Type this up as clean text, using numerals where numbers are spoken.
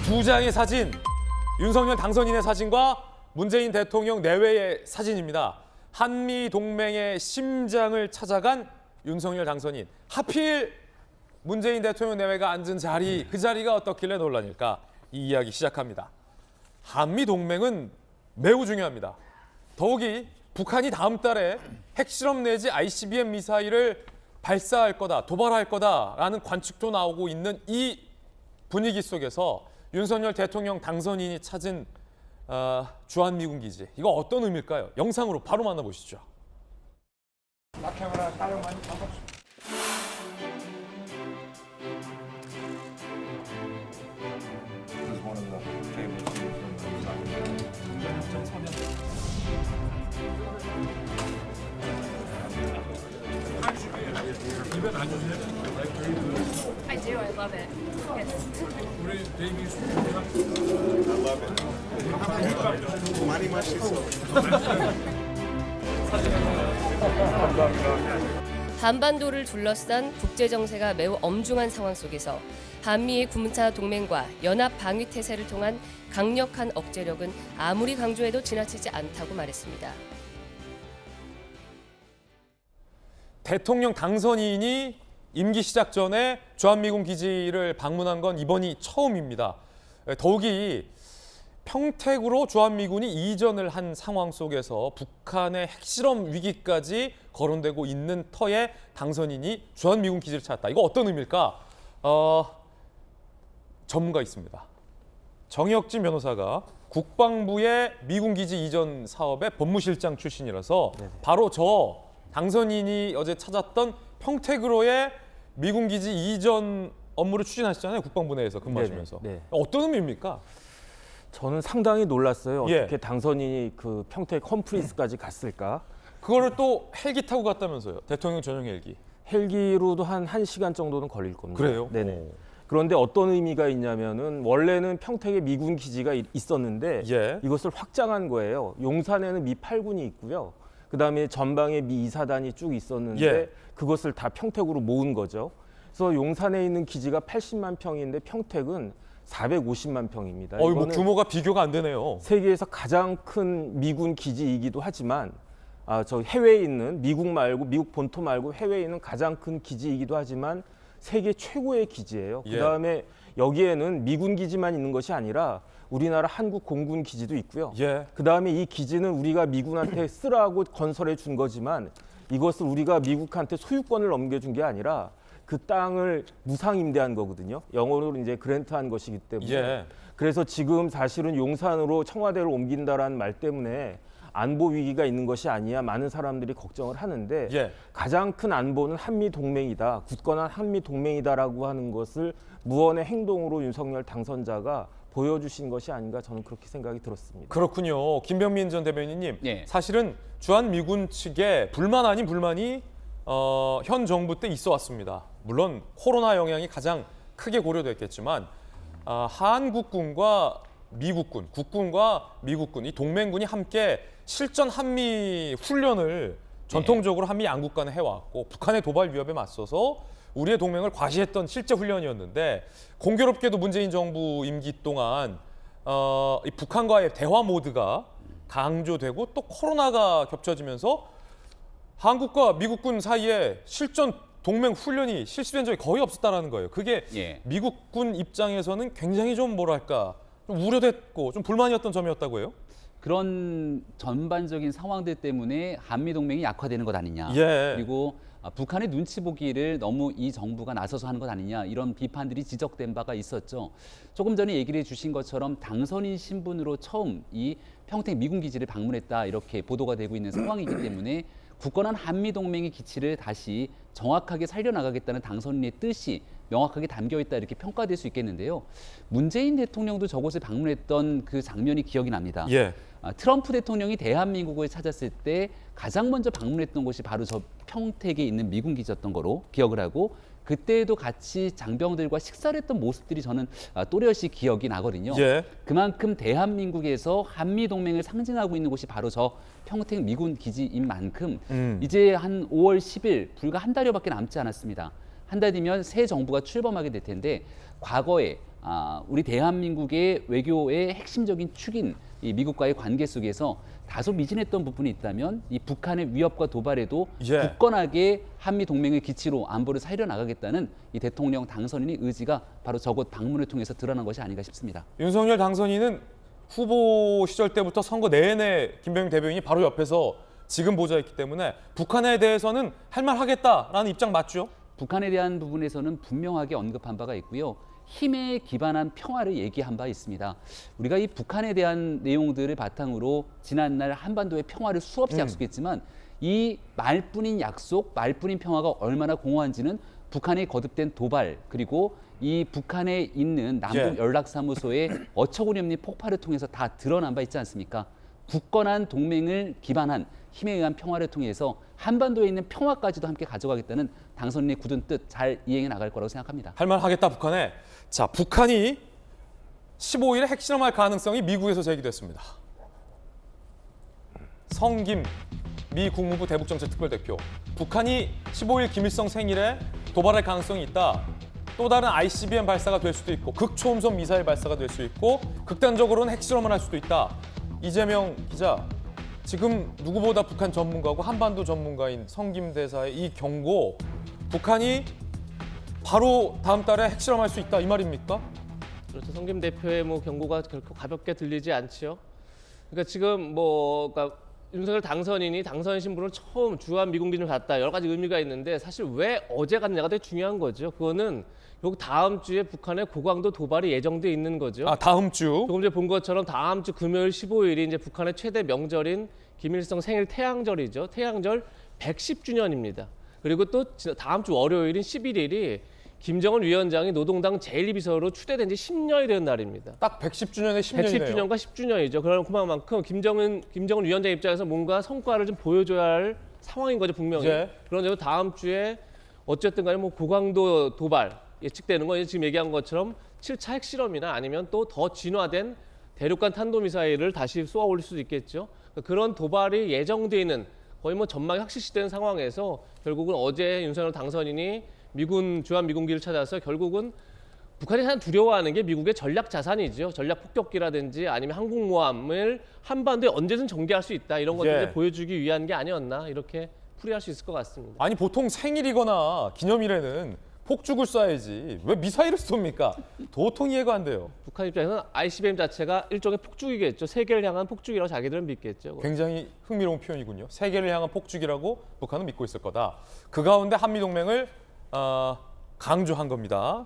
두 장의 사진, 윤석열 당선인의 사진과 문재인 대통령 내외의 사진입니다. 한미 동맹의 심장을 찾아간 윤석열 당선인. 하필 문재인 대통령 내외가 앉은 자리, 그 자리가 어떻길래 논란일까? 이 이야기 시작합니다. 한미 동맹은 매우 중요합니다. 더욱이 북한이 다음 달에 핵실험 내지 ICBM 미사일을 발사할 거다, 도발할 거다라는 관측도 나오고 있는 이 분위기 속에서 윤석열 대통령 당선인이 찾은 주한미군 기지. 이거 어떤 의미일까요? 영상으로 바로 만나보시죠. I do. I love it. Yes. 한반도를 둘러싼 국제 정세가 매우 엄중한 상황 속에서 한미의 9차 동맹과 연합 방위 태세를 통한 강력한 억제력은 아무리 강조해도 지나치지 않다고 말했습니다. 대통령 당선인이 임기 시작 전에 주한미군 기지를 방문한 건 이번이 처음입니다. 더욱이 평택으로 주한미군이 이전을 한 상황 속에서 북한의 핵실험 위기까지 거론되고 있는 터에 당선인이 주한미군 기지를 찾았다. 이거 어떤 의미일까? 전문가 있습니다. 정혁진 변호사가 국방부의 미군 기지 이전 사업의 법무실장 출신이라서 바로 저 당선인이 어제 찾았던 평택으로의 미군 기지 이전 업무를 추진하시잖아요. 국방부 내에서 근무하시면서. 네네. 어떤 의미입니까? 저는 상당히 놀랐어요. 예. 어떻게 당선인이 그 평택 험프리스까지 갔을까? 그거를 또 헬기 타고 갔다면서요. 대통령 전용 헬기. 헬기로도 한 1시간 정도는 걸릴 겁니다. 그래요? 네네. 그런데 어떤 의미가 있냐면은 원래는 평택에 미군 기지가 있었는데 예. 이것을 확장한 거예요. 용산에는 미 8군이 있고요. 그다음에 전방에 미 2사단이 쭉 있었는데 예. 그것을 다 평택으로 모은 거죠. 그래서 용산에 있는 기지가 80만 평인데 평택은 450만 평입니다. 뭐 이거는 규모가 비교가 안 되네요. 세계에서 가장 큰 미군 기지이기도 하지만 저 해외에 있는 미국 말고 미국 본토 말고 해외에 있는 가장 큰 기지이기도 하지만 세계 최고의 기지예요. 예. 그다음에 여기에는 미군 기지만 있는 것이 아니라 우리나라 한국 공군 기지도 있고요. 예. 그다음에 이 기지는 우리가 미군한테 쓰라고 건설해 준 거지만 이것을 우리가 미국한테 소유권을 넘겨준 게 아니라 그 땅을 무상 임대한 거거든요. 영어로 이제 그랜트한 것이기 때문에. 예. 그래서 지금 사실은 용산으로 청와대를 옮긴다라는 말 때문에 안보 위기가 있는 것이 아니야 많은 사람들이 걱정을 하는데 예. 가장 큰 안보는 한미 동맹이다. 굳건한 한미 동맹이다라고 하는 것을 무언의 행동으로 윤석열 당선자가 보여주신 것이 아닌가 저는 그렇게 생각이 들었습니다. 그렇군요. 김병민 전 대변인님. 예. 사실은 주한미군 측에 불만 아닌 불만이 현 정부 때 있어 왔습니다. 물론 코로나 영향이 가장 크게 고려됐겠지만 한국군과 미국군, 국군과 미국군, 이 동맹군이 함께 실전 한미 훈련을 전통적으로 한미 양국 간에 해왔고 북한의 도발 위협에 맞서서 우리의 동맹을 과시했던 실제 훈련이었는데 공교롭게도 문재인 정부 임기 동안 이 북한과의 대화 모드가 강조되고 또 코로나가 겹쳐지면서 한국과 미국군 사이에 실전 동맹 훈련이 실시된 적이 거의 없었다라는 거예요. 그게 예. 미국군 입장에서는 굉장히 좀 뭐랄까 좀 우려됐고 좀 불만이었던 점이었다고 해요. 그런 전반적인 상황들 때문에 한미 동맹이 약화되는 것 아니냐. 예. 그리고 북한의 눈치 보기를 너무 이 정부가 나서서 하는 것 아니냐 이런 비판들이 지적된 바가 있었죠. 조금 전에 얘기를 해주신 것처럼 당선인 신분으로 처음 이 평택 미군 기지를 방문했다 이렇게 보도가 되고 있는 상황이기 때문에 굳건한 한미 동맹의 기치를 다시 정확하게 살려나가겠다는 당선인의 뜻이 명확하게 담겨 있다 이렇게 평가될 수 있겠는데요. 문재인 대통령도 저곳을 방문했던 그 장면이 기억이 납니다. 예. 트럼프 대통령이 대한민국을 찾았을 때 가장 먼저 방문했던 곳이 바로 저 평택에 있는 미군 기지였던 거로 기억을 하고 그때도 같이 장병들과 식사를 했던 모습들이 저는 또렷이 기억이 나거든요. 예. 그만큼 대한민국에서 한미 동맹을 상징하고 있는 곳이 바로 저 평택 미군 기지인 만큼 이제 한 5월 10일 불과 한 달여밖에 남지 않았습니다. 한 달 뒤면 새 정부가 출범하게 될 텐데 과거에 우리 대한민국의 외교의 핵심적인 축인 이 미국과의 관계 속에서 다소 미진했던 부분이 있다면 이 북한의 위협과 도발에도 예. 굳건하게 한미 동맹의 기치로 안보를 살려 나가겠다는 이 대통령 당선인의 의지가 바로 저곳 방문을 통해서 드러난 것이 아닌가 싶습니다. 윤석열 당선인은 후보 시절 때부터 선거 내내 김병민 대변인이 바로 옆에서 지금 보좌했기 때문에 북한에 대해서는 할 말 하겠다라는 입장 맞죠? 북한에 대한 부분에서는 분명하게 언급한 바가 있고요. 힘에 기반한 평화를 얘기한 바 있습니다. 우리가 이 북한에 대한 내용들을 바탕으로 지난날 한반도의 평화를 수없이 약속했지만 이 말뿐인 약속, 말뿐인 평화가 얼마나 공허한지는 북한의 거듭된 도발 그리고 이 북한에 있는 남북 연락사무소의 어처구니없는 폭발을 통해서 다 드러난 바 있지 않습니까? 굳건한 동맹을 기반한 힘에 의한 평화를 통해서 한반도에 있는 평화까지도 함께 가져가겠다는 당선인의 굳은 뜻 잘 이행해 나갈 거라고 생각합니다. 할 말 하겠다 북한에. 자, 북한이 15일에 핵실험할 가능성이 미국에서 제기됐습니다. 성김 미 국무부 대북정책특별대표. 북한이 15일 김일성 생일에 도발할 가능성이 있다. 또 다른 ICBM 발사가 될 수도 있고 극초음속 미사일 발사가 될 수 있고 극단적으로는 핵실험을 할 수도 있다. 이재명 기자, 지금 누구보다 북한 전문가고 한반도 전문가인 성김 대사의 이 경고, 북한이 바로 다음 달에 핵실험할 수 있다 이 말입니까? 그렇죠. 성김 대표의 경고가 결코 가볍게 들리지 않죠. 그러니까 지금 그러니까 윤석열 당선인이 당선 신분을 처음 주한 미군 기준을 갔다 여러 가지 의미가 있는데 사실 왜 어제 갔느냐가 되게 중요한 거죠. 그거는 요 다음 주에 북한의 고강도 도발이 예정돼 있는 거죠. 아, 다음 주. 조금 전에 본 것처럼 다음 주 금요일 15일이 이제 북한의 최대 명절인 김일성 생일 태양절이죠. 태양절 110주년입니다. 그리고 또 다음 주 월요일인 11일이 김정은 위원장이 노동당 제1비서로 추대된 지 10년이 된 날입니다. 딱 110주년에 10년이네요. 110주년과 10주년이죠. 그만큼 김정은 위원장 입장에서 뭔가 성과를 좀 보여줘야 할 상황인 거죠, 분명히. 예. 그런데 다음 주에 어쨌든 간에 고강도 도발 예측되는 건 지금 얘기한 것처럼 7차 핵실험이나 아니면 또 더 진화된 대륙간 탄도미사일을 다시 쏘아 올릴 수도 있겠죠. 그런 도발이 예정돼 있는 거의 전망이 확실시되는 상황에서 결국은 어제 윤석열 당선인이 주한 미군기를 찾아서 결국은 북한이 가장 두려워하는 게 미국의 전략 자산이죠. 전략 폭격기라든지 아니면 항공모함을 한반도에 언제든 전개할 수 있다. 이런 것들을 보여주기 위한 게 아니었나 이렇게 풀이할 수 있을 것 같습니다. 아니 보통 생일이거나 기념일에는 폭죽을 쏴야지 왜 미사일을 쏩니까? 도통 이해가 안 돼요. 북한 입장에서는 ICBM 자체가 일종의 폭죽이겠죠. 세계를 향한 폭죽이라고 자기들은 믿겠죠. 굉장히 흥미로운 표현이군요. 세계를 향한 폭죽이라고 북한은 믿고 있을 거다. 그 가운데 한미동맹을 강조한 겁니다.